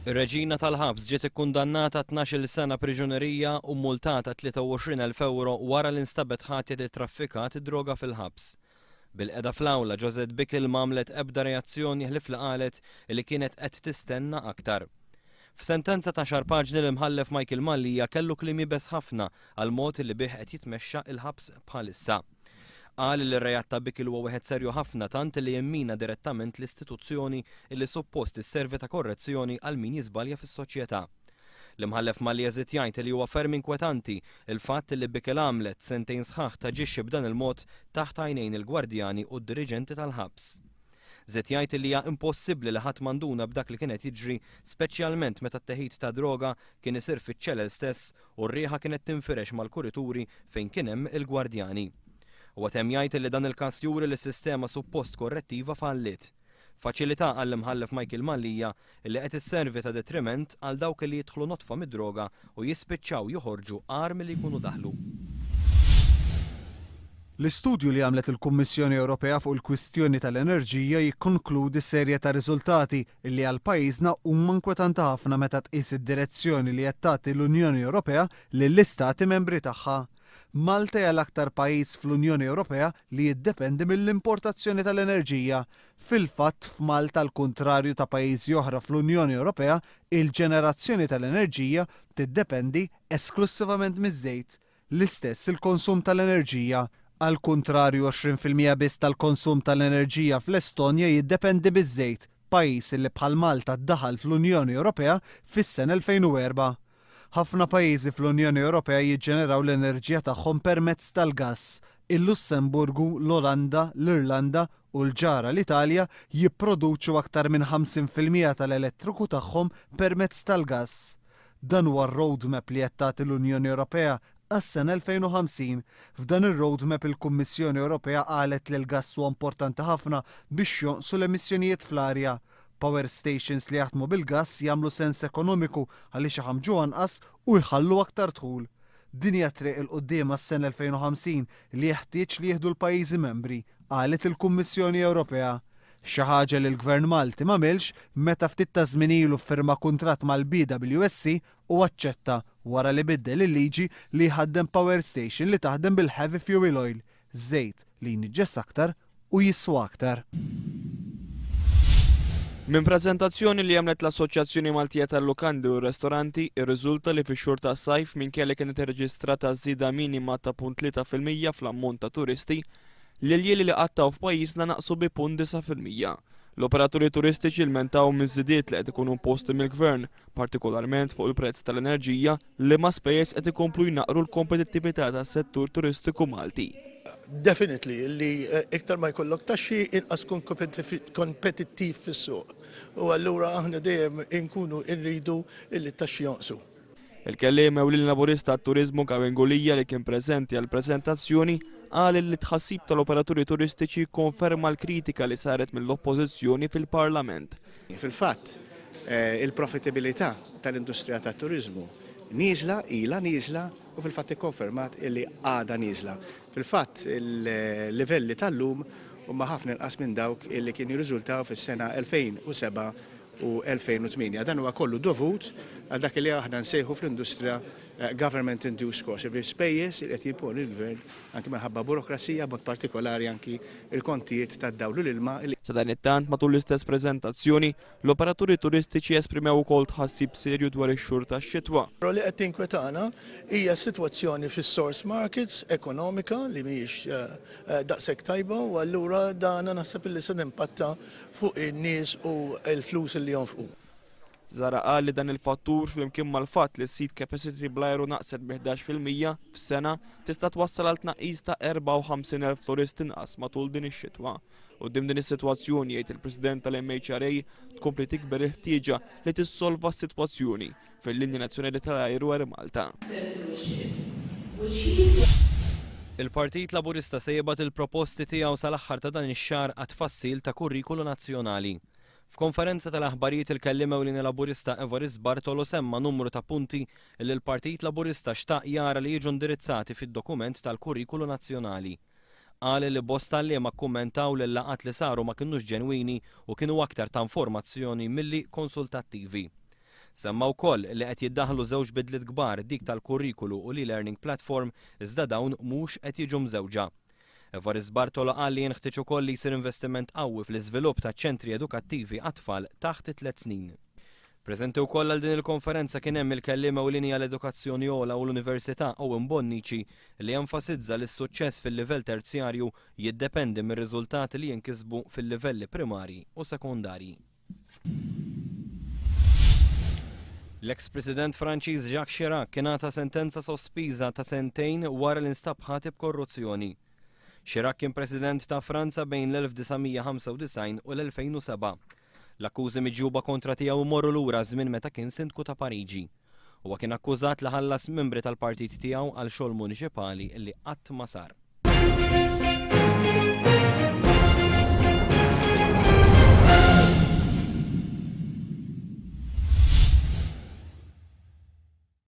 Ir-reġina tal-ħabs ġiet ikkundannata 12-il sena priġunerija u multata 23,000 euro wara l-instabet ħatja li traffikat droga fil-ħabs. Bil-qeda fl-awla Josette Bickel m'għamlet ebda reazzjoni ħlif li qalet li kienet qed tistenna aktar. F'sentenza ta' xar paġni l-imħallef Michael Mallia kellu kliem ibes ħafna għal mod li bih qed jitmexxa il-ħabs bħalissa. Qal li r-rejat ta' Bickel huwa wieħed serju ħafna tant li jemmina direttament l-istituzzjoni li suppost isservi ta' korrezzjoni għal min jiżbalja fis-soċjetà. L-imħallef Mallia żied jgħid li huwa ferm inkwetanti il-fatt li Bickel għamlet sentejn sħaħ taġixxi b'dan il-mod taħt għajnejn il-gwardjani u d-diriġenti tal-ħabs. Żied jgħid li hija impossibbli li ħadd manduna b'dak li kienet jiġri, speċjalment meta t-teħid ta' droga kien isir fiċ-ċelel stess u r-rieħa kienet tinfirex mal-kurituri fejn kien hemm il-gwardjani. U għatem jgħid li dan il-każ juri li s-sistema suppost korrettiva fallit. Faċilità għall-imħallef Michael Mallia li qed isservi ta' detriment għal dawk li jidħlu notfa mid-droga u jispiċċaw joħorġu armi li jkunu daħlu. L-istudju li għamlet il-Kummissjoni Ewropea fuq il-kwistjoni tal-enerġija jikkonkludi serje ta' riżultati li għal pajjiżna huma inkwetanti ħafna meta tqis id-direzzjoni li qed tagħti l-Unjoni Ewropea lill-istati membri tagħha. Malta hija l-aktar pajjiż fl-Unjoni Ewropea li jiddependi mill-importazzjoni tal-enerġija. Fil-fatt f'Malta l-kuntrarju ta' pajjiżi oħra fl-Unjoni Ewropea, il-ġenerazzjoni tal-enerġija tiddependi esklusivament miż-żejt. L-istess il-konsum tal-enerġija. Għal kuntrarju 20% biss tal-konsum tal-enerġija fl-Estonja jiddependi biż-żejt, pajjiż li bħal Malta ddaħal fl-Unjoni Ewropea fis-sena 2004. Ħafna pajjiżi fl-Unjoni Ewropea jiġġeneraw l-enerġija tagħhom permezz tal-gass. Il-Lussemburgu, l-Olanda, l-Irlanda u l-ġara l-Italja jipproduċu aktar minn 50% tal-elettriku tagħhom permezz tal-gass. Dan huwa r-roadmap li qed tagħti l-Unjoni Ewropea għas-sena 2050. F'dan ir-roadmap il-Kummissjoni Ewropea qalet li l-gass huwa importanti ħafna biex jonqsu l-emissjonijiet fl-arja. Power stations li jaħdmu bil-gass jagħmlu sens ekonomiku għaliex iħammġu anqas u jħallu aktar dħul. Din hija triq il quddiem għas-sena 2050 li jeħtieġ li jieħdu l-pajjiżi membri, qalet il-Kummissjoni Ewropea. Xi ħaġa li l-Gvern Malti m'għamilx meta ftit ta' żmien ilu ffirma kuntratt mal-BWSC u aċċetta wara li biddel il-liġi li jħaddem power station li taħdem bil-heavy fuel oil, żejt li jniġġes aktar u jiswa aktar. Min preżentazzjoni li għamlet l-Assoċjazzjoni Maltija tal-Lukandi u r-Restoranti, ir-riżulta li fix-xhur tas-sajf minkejja li kienet irreġistrata żieda minima ta' 0.3% fl-ammont ta' turisti, li l-jieli li qattaw f'pajjiżna naqsu bi 0.9%. L-operaturi turistiċi lmentaw miż-żidiet li qed ikunu imposti mill-Gvern, partikolarment fuq il-prezz tal-enerġija li ma' spejjeż qed ikomplu jnaqru l-kompetittività tas-settur turistiku Malti. Definitely, li iktar ma jkollok taxxi inqas kun kompetittiv fis-suq. U allura aħna dejjem inkunu rridu li t-taxxi jonqsu. Il-kelliem ewliel laburista għat-turiżmu Kavengolija li kien preżenti għall-preżentazzjoni qal li tħassib tal-operaturi turistiċi konferma l-kritika li saret mill-oppożizzjoni fil-Parlament. Fil-fatt, il-profitabilità tal-industrija tat-turiżmu ilha nieżla u fil-fatt ikkonfermat illi għadha nieżla. Fil-fatt il-livelli tal-lum huma ħafna inqas minn dawk illi kien jirriżultaw fis-sena 2007 u 2008. Dan huwa kollu dovut għal dak li aħna nsejħu fl-industrija government induced cost, spejjeż li qed jimponi l-Gvern anke minħabba burokrazija b'mod partikolari anki il-kontijiet tad-dawl u l-ilma. Sa dan it-tant matul l-istess preżentazzjoni, l-operaturi turistiċi esprimew ukoll tħassib serju dwar ix-xhur tax-xitwa. Li qed tinkwetana hija s-sitwazzjoni fis-source markets ekonomika li mhijiex daqshekk tajba u allura dan naħseb li se nimpatta fuq in-nies u l-flus li jonfqu. Zara qal li dan il-fattur flimkien mal-fatt li s-seat capacity bl-ajru naqset b'11% f'sena tista' twassal għal tnaqqis ta' 54,000 turist inqas matul din ix-xitwa. Quddiem din is-sitwazzjoni jgħid il-President tal-MHRA tkompli tikber il-ħtieġa li tissolva s-sitwazzjoni fil-linja nazzjonali tal-ajru Air Malta. Il-Partit Laburista se jibgħat il-proposti tiegħu sal-aħħar ta' dan ix-xahar għat-tfassil ta' kurrikulu nazzjonali. F'konferenza tal-aħbarijiet il-kelliem ewlieni Laburista Evarist Bartolo semma numru ta' punti li l-Partit Laburista xtaq jara li jiġu indirizzati fid-dokument tal-kurrikulu nazzjonali. Qal li bosta liema kkummentaw li l-laqat li saru ma kinux ġenwini u kienu aktar ta' informazzjoni milli konsultattivi. Semma wkoll li qed jiddaħħlu żewġ bidliet kbar dik tal-kurrikulu u l-e-learning platform iżda dawn mhux qed jiġu mżewġa. Evaris Bartolo qal li jinħtieġ ukoll li jsir investiment qawwi fl-iżvilupp ta' ċentri edukattivi għat-tfal taħt 3 snin. Preżenti wkoll għal din il-konferenza kien hemm il-kelliem ewlieni għall-edukazzjoni ogħla u l-Università Owen Bonnici li enfasizza li s-suċċess fil-livell terzjarju jiddependi mir-riżultati li jinkisbu fil-livelli primarji u sekondarji. L-ex-President Franċiż Jacques Chirac kien għata sentenza sospiża ta' 2 sentejn wara li nstab ħatib korruzzjoni. Chirac kien President ta' Franza bejn l-1995 u l-2007. L-akkużi miġjuba kontra tiegħu morru lura żmien meta kien sindku ta' Pariġi. Huwa kien akkużat li ħallas membri tal-partit tiegħu għal xogħol muniċipali li qatt ma sar.